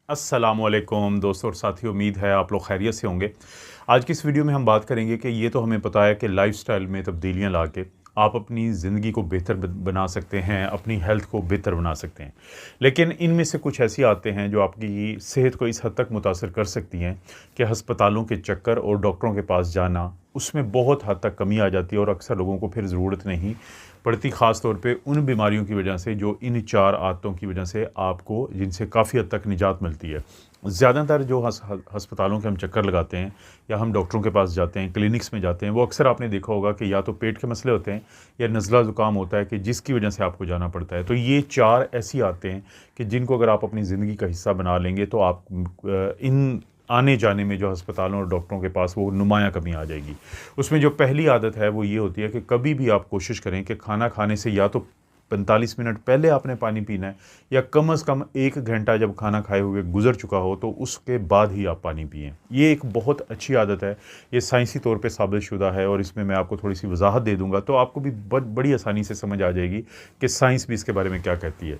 अस्सलामुअलैकुम दोस्तों और साथियों, उम्मीद है आप लोग खैरियत से होंगे। आज की इस वीडियो में हम बात करेंगे कि ये तो हमें पता है कि लाइफ़स्टाइल में तब्दीलियाँ ला के आप अपनी ज़िंदगी को बेहतर बना सकते हैं, अपनी हेल्थ को बेहतर बना सकते हैं। लेकिन इनमें से कुछ ऐसी आदतें हैं जो आपकी सेहत को इस हद तक मुतासर कर सकती हैं कि अस्पतालों के चक्कर और डॉक्टरों के पास जाना, उसमें बहुत हद तक कमी आ जाती है और अक्सर लोगों को फिर ज़रूरत नहीं पड़ती, ख़ास तौर पे उन बीमारियों की वजह से जो इन 4 आदतों की वजह से आपको जिनसे काफ़ी हद तक निजात मिलती है। ज़्यादातर जो अस्पतालों के हम चक्कर लगाते हैं या हम डॉक्टरों के पास जाते हैं, क्लिनिक्स में जाते हैं, वो अक्सर आपने देखा होगा कि या तो पेट के मसले होते हैं या नज़ला ज़ुकाम होता है कि जिसकी वजह से आपको जाना पड़ता है। तो ये 4 ऐसी आदतें हैं कि जिनको अगर आप अपनी ज़िंदगी का हिस्सा बना लेंगे तो आप इन आने-जाने में जो अस्पतालों और डॉक्टरों के पास वो नुमायाँ कमी आ जाएगी। उसमें जो पहली आदत है वो ये होती है कि कभी भी आप कोशिश करें कि खाना खाने से या तो 45 मिनट पहले आपने पानी पीना है या कम से कम 1 घंटा जब खाना खाए हुए गुज़र चुका हो तो उसके बाद ही आप पानी पिएँ। ये एक बहुत अच्छी आदत है, ये साइंसी तौर पे साबितशुदा है और इसमें मैं आपको थोड़ी-सी वज़ाहत दे दूँगा तो आपको भी बड़ी आसानी से समझ आ जाएगी कि साइंस भी इसके बारे में क्या कहती है।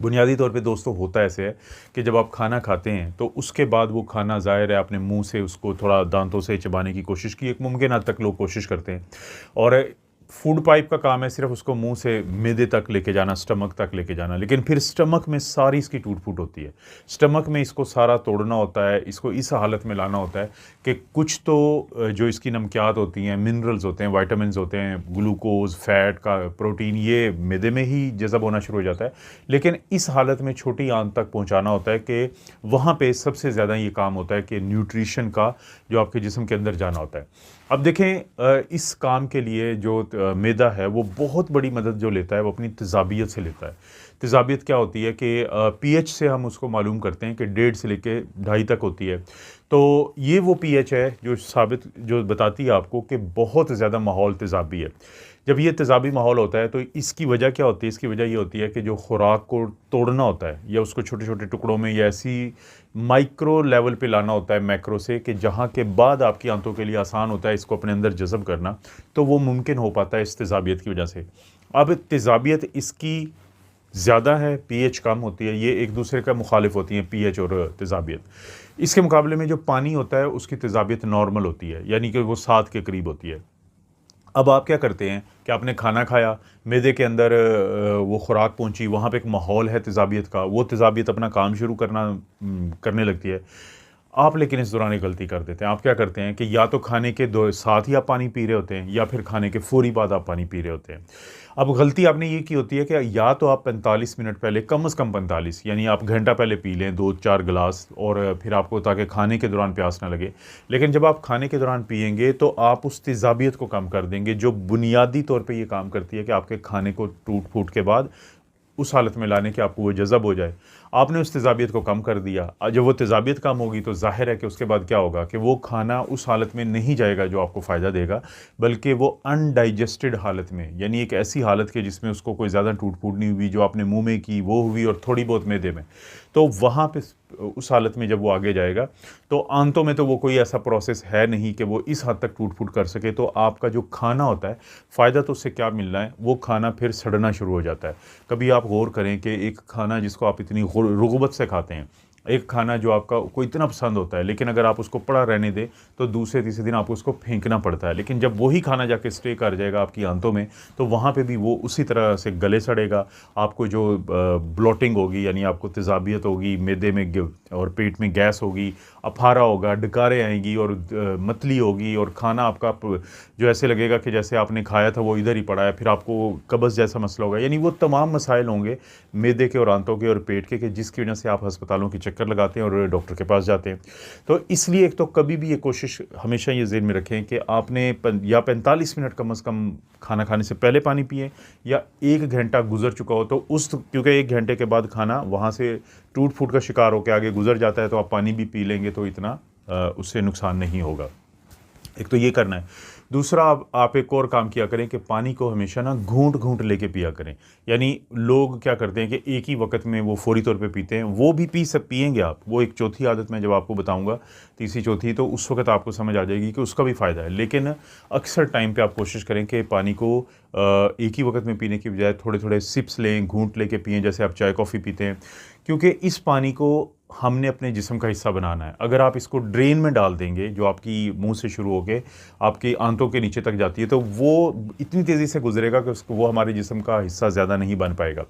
बुनियादी तौर पे दोस्तों होता ऐसे है कि जब आप खाना खाते हैं तो उसके बाद वो खाना ज़ाहिर है आपने मुंह से उसको थोड़ा दांतों से चबाने की कोशिश की, एक मुमकिन हद तक लोग कोशिश करते हैं और फूड पाइप का काम है सिर्फ उसको मुंह से मैदे तक लेके जाना, स्टमक तक लेके जाना, लेकिन फिर स्टमक में सारी इसकी टूट-फूट होती है। स्टमक में इसको सारा तोड़ना होता है, इसको इस हालत में लाना होता है कि कुछ तो जो इसकी नमकियात होती हैं, मिनरल्स होते हैं, विटामिन्स होते हैं, ग्लूकोज़, फैट का प्रोटीन, ये मैदे में ही जज़ब होना शुरू हो जाता है। लेकिन इस हालत में छोटी आंत तक पहुँचाना होता है कि वहाँ पे सबसे ज़्यादा ये काम होता है कि न्यूट्रिशन का जो आपके जिस्म के अंदर जाना होता है। अब देखें इस काम के लिए जो मैदा है वो बहुत बड़ी मदद जो लेता है वो अपनी तेज़ाबियत से लेता है। तेज़ाबियत क्या होती है कि पीएच से हम उसको मालूम करते हैं कि 1.5 से लेके 2.5 तक होती है। तो ये वो पीएच है जो बताती है आपको कि बहुत ज़्यादा माहौल तेज़ाबी है। जब ये तेज़ाबी माहौल होता है तो इसकी वजह क्या होती है? इसकी वजह ये होती है कि जो खुराक को तोड़ना होता है या उसको छोटे-छोटे टुकड़ों में या ऐसी माइक्रो लेवल पे लाना होता है मैक्रो से कि जहाँ के बाद आपकी आंतों के लिए आसान होता है इसको अपने अंदर जज़ब करना, तो वो मुमकिन हो पाता है इस तेज़ाबियत की वजह से। अब तेज़ाबियत इसकी ज़्यादा है, पीएच कम होती है, ये एक दूसरे का मुखालिफ होती हैं पीएच और तेज़ाबियत। इसके मुकाबले में जो पानी होता है उसकी तेज़ाबियत नॉर्मल होती है, यानी कि वो 7 के करीब होती है। अब आप क्या करते हैं कि आपने खाना खाया, मैदे के अंदर वो खुराक पहुंची, वहाँ पे एक माहौल है तेज़ाबियत का, वो तेज़ाबियत अपना काम शुरू करने लगती है। आप लेकिन इस दौरान एक गलती कर देते हैं। आप क्या करते हैं कि या तो खाने के दो साथ ही आप पानी पी रहे होते हैं या फिर खाने के फ़ौरी बाद आप पानी पी रहे होते हैं। अब गलती आपने ये की होती है कि या तो आप 45 मिनट पहले, कम से कम 45 यानी आप घंटा पहले पी लें 2-4 गिलास और फिर आपको ताकि खाने के दौरान प्यास ना लगे। लेकिन जब आप खाने के दौरान पिएँगे तो आप उस तेज़ाबियत को कम कर देंगे जो बुनियादी तौर पे ये काम करती है कि आपके खाने को टूट-फूट के बाद उस हालत में लाने कि आपको वो जज़ब हो जाए। आपने उस तेज़ाबियत को कम कर दिया। जब वो तेज़ाबियत कम होगी तो ज़ाहिर है कि उसके बाद क्या होगा कि वो खाना उस हालत में नहीं जाएगा जो आपको फ़ायदा देगा, बल्कि वो अनडाइजेस्टेड हालत में, यानी एक ऐसी हालत के जिसमें उसको कोई ज़्यादा टूट-फूट नहीं हुई, जो आपने मुँह में की वो हुई और थोड़ी बहुत मैदे में। तो वहाँ पे उस हालत में जब वो आगे जाएगा, तो आंतों में तो वो कोई ऐसा प्रोसेस है नहीं कि वो इस हद तक टूट-फूट कर सके, तो आपका जो खाना होता है, फ़ायदा तो उससे क्या मिलना है, वो खाना फिर सड़ना शुरू हो जाता है। कभी आप गौर करें कि एक खाना जिसको आप इतनी रुग़बत से खाते हैं, एक खाना जो आपका को इतना पसंद होता है, लेकिन अगर आप उसको पड़ा रहने दें, तो दूसरे-तीसरे दिन आपको उसको फेंकना पड़ता है। लेकिन जब वही खाना जाके स्टे कर जाएगा आपकी आंतों में, तो वहाँ पे भी वो उसी तरह से गले सड़ेगा। आपको जो ब्लोटिंग होगी, यानी आपको तेज़ाबियत होगी, मैदे में ग और पेट में गैस होगी, अफारा होगा, डकारें आएँगी और मतली होगी और खाना आपका जो ऐसे लगेगा कि जैसे आपने खाया था वो इधर ही पड़ा है, फिर आपको कब्ज़ जैसा मसला होगा। यानी वो तमाम मसाइल होंगे मैदे के और आंतों के और पेट के कि जिसकी वजह से आप अस्पतालों के चक्कर लगाते हैं और डॉक्टर के पास जाते हैं। तो इसलिए एक तो कभी भी ये कोशिश हमेशा ये ज़हन में रखें कि आपने या 45 मिनट कम से कम खाना खाने से पहले पानी पिएँ या 1 घंटा गुज़र चुका हो तो क्योंकि 1 घंटे के बाद खाना वहाँ से टूट-फूट का शिकार होके आगे गुज़र जाता है, तो आप पानी भी पी लेंगे तो इतना उससे नुकसान नहीं होगा। एक तो ये करना है। दूसरा, आप एक और काम किया करें कि पानी को हमेशा ना घूँट-घूँट लेके पिया करें। यानी लोग क्या करते हैं कि एक ही वक़्त में वो फ़ौरी तौर पे पीते हैं, वो भी पिएँगे आप। वो एक चौथी आदत मैं जब आपको बताऊँगा, तीसरी चौथी, तो उस वक़्त आपको समझ आ जाएगी कि उसका भी फ़ायदा है। लेकिन अक्सर टाइम पे आप कोशिश करें कि पानी को एक ही वक़्त में पीने की बजाय थोड़े-थोड़े सिप्स लें, घूँट लेके पिएँ, जैसे आप चाय-कॉफ़ी पीते हैं। क्योंकि इस पानी को हमने अपने जिस्म का हिस्सा बनाना है। अगर आप इसको ड्रेन में डाल देंगे, जो आपकी मुंह से शुरू होके आपके आंतों के नीचे तक जाती है, तो वो इतनी तेज़ी से गुजरेगा कि उसको वो हमारे जिस्म का हिस्सा ज़्यादा नहीं बन पाएगा।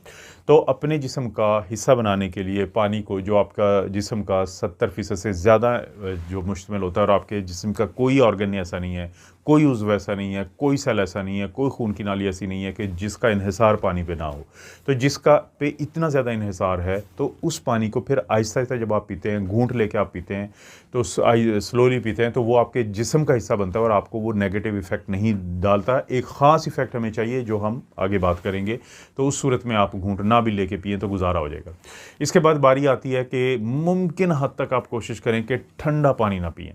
तो अपने जिस्म का हिस्सा बनाने के लिए पानी को, जो आपका जिस्म का 70% से ज़्यादा जो मुश्तमिल होता है, और आपके जिस्म का कोई ऑर्गन ऐसा नहीं है, कोई उज़्व ऐसा नहीं है, कोई सेल ऐसा नहीं है, कोई खून की नाली ऐसी नहीं है कि जिसका इन्हिसार पानी पे ना हो। तो जिसका पे इतना ज़्यादा इन्हिसार है, तो उस पानी को फिर आहिस्ता-आहिस्ता जब आप पीते हैं, घूँट लेके आप पीते हैं, तो स्लोली पीते हैं, तो वो आपके जिस्म का हिस्सा बनता है और आपको वो नेगेटिव इफ़ेक्ट नहीं डालता। एक ख़ास इफ़ेक्ट हमें चाहिए, जो हम आगे बात करेंगे। तो उस सूरत में आप घूँट ना भी लेके पिएँ तो गुज़ारा हो जाएगा। इसके बाद बारी आती है कि मुमकिन हद तक आप कोशिश करें कि ठंडा पानी ना पिएँ।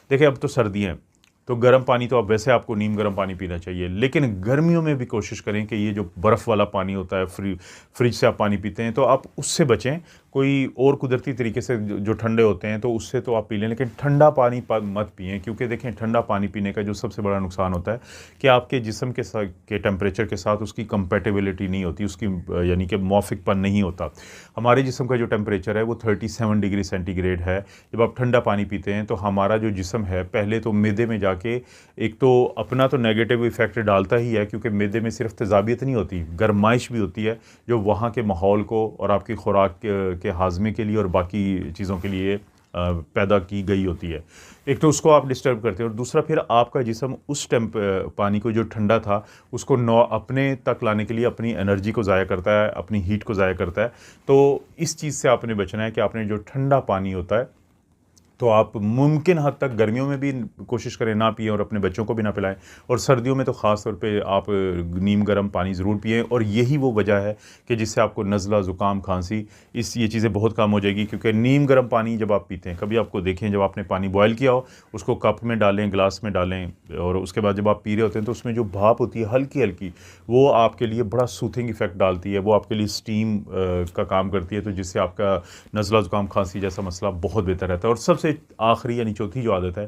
देखिए, अब तो सर्दियाँ हैं, तो गर्म पानी तो अब वैसे आपको नीम गर्म पानी पीना चाहिए, लेकिन गर्मियों में भी कोशिश करें कि ये जो बर्फ़ वाला पानी होता है, फ्रिज से आप पानी पीते हैं, तो आप उससे बचें। कोई और कुदरती तरीके से जो ठंडे होते हैं, तो उससे तो आप पी लें, लेकिन ठंडा पानी मत पिएँ, क्योंकि देखें, ठंडा पानी पीने का जो सबसे बड़ा नुकसान होता है कि आपके जिस्म के टेम्परेचर के साथ उसकी कंपैटिबिलिटी नहीं होती, उसकी यानी कि मुआफ़िकपन नहीं होता। हमारे जिस्म का जो टेम्परेचर है वो 37 डिग्री सेंटीग्रेड है। जब आप ठंडा पानी पीते हैं, तो हमारा जो जिस्म है, पहले तो मैदे में जाके एक तो अपना तो नेगेटिव इफ़ेक्ट डालता ही है, क्योंकि मैदे में सिर्फ तेज़ाबियत नहीं होती, गर्माइश भी होती है, जो वहाँ के माहौल को और आपकी खुराक के हाज़मे के लिए और बाकी चीज़ों के लिए पैदा की गई होती है। एक तो उसको आप डिस्टर्ब करते हैं, और दूसरा फिर आपका जिस्म उस पानी को जो ठंडा था उसको अपने तक लाने के लिए अपनी एनर्जी को ज़ाया करता है, अपनी हीट को ज़ाया करता है। तो इस चीज़ से आपने बचना है कि आपने जो ठंडा पानी होता है, तो आप मुमकिन हद तक गर्मियों में भी कोशिश करें ना पिएँ और अपने बच्चों को भी ना पिलाएं, और सर्दियों में तो ख़ास तौर पे आप नीम गर्म पानी ज़रूर पिएँ। और यही वो वजह है कि जिससे आपको नज़ला, ज़ुकाम, खांसी, ये चीज़ें बहुत कम हो जाएगी। क्योंकि नीम गर्म पानी जब आप पीते हैं, कभी आपको देखें, जब आपने पानी बॉयल किया हो, उसको कप में डालें, गिलास में डालें, और उसके बाद जब आप पी रहे होते हैं, तो उसमें जो भाप होती है हल्की हल्की, वो आपके लिए बड़ा सूथिंग इफ़ेक्ट डालती है, वो आपके लिए स्टीम का काम करती है, तो जिससे आपका नज़ला, ज़ुकाम, खांसी जैसा मसला बहुत बेहतर रहता है। और सबसे आखिरी यानी चौथी जो आदत है,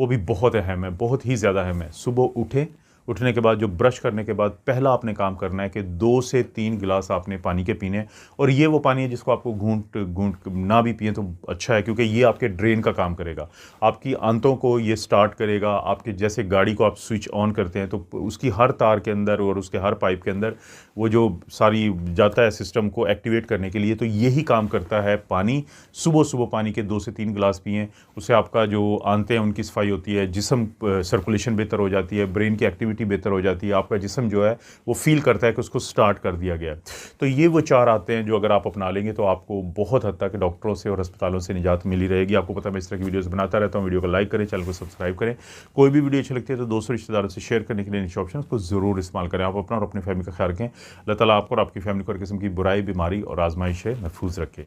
वो भी बहुत अहम है, बहुत ही ज़्यादा अहम है। सुबह उठने के बाद, जो ब्रश करने के बाद पहला आपने काम करना है कि 2 से 3 गिलास आपने पानी के पीने हैं। और ये वो पानी है जिसको आपको घूंट ना भी पिएँ तो अच्छा है, क्योंकि ये आपके ड्रेन का काम करेगा, आपकी आंतों को ये स्टार्ट करेगा। आपके जैसे गाड़ी को आप स्विच ऑन करते हैं, तो उसकी हर तार के अंदर और उसके हर पाइप के अंदर वो जो सारी जाता है सिस्टम को एक्टिवेट करने के लिए, तो यही काम करता है पानी। सुबह पानी के 2 से 3 गिलास पिएँ, उससे आपका जो आंतें हैं उनकी सफाई होती है, जिस्म सर्कुलेशन बेहतर हो जाती है, ब्रेन की एक्टिविटी बेहतर हो जाती है, आपका जिस्म जो है वो फील करता है कि उसको स्टार्ट कर दिया गया है। तो ये वो 4 आते हैं जो अगर आप अपना लेंगे, तो आपको बहुत हद तक डॉक्टरों से और अस्पतालों से निजात मिली रहेगी। आपको पता है मैं इस तरह की वीडियोस बनाता रहता हूँ। वीडियो को लाइक करें, चैनल को सब्सक्राइब करें। कोई भी वीडियो अच्छी लगती है तो दोस्तों, रिश्तेदारों से शेयर करने के लिए नीचे ऑप्शन उसको ज़रूर इस्तेमाल करें। आप अपना और अपनी फैमिली का ख्याल रखें। अल्लाह ताला आपको और आपकी फैमिली को हर किस्म की बुराई, बीमारी और आजमाइश से महफूज रखे।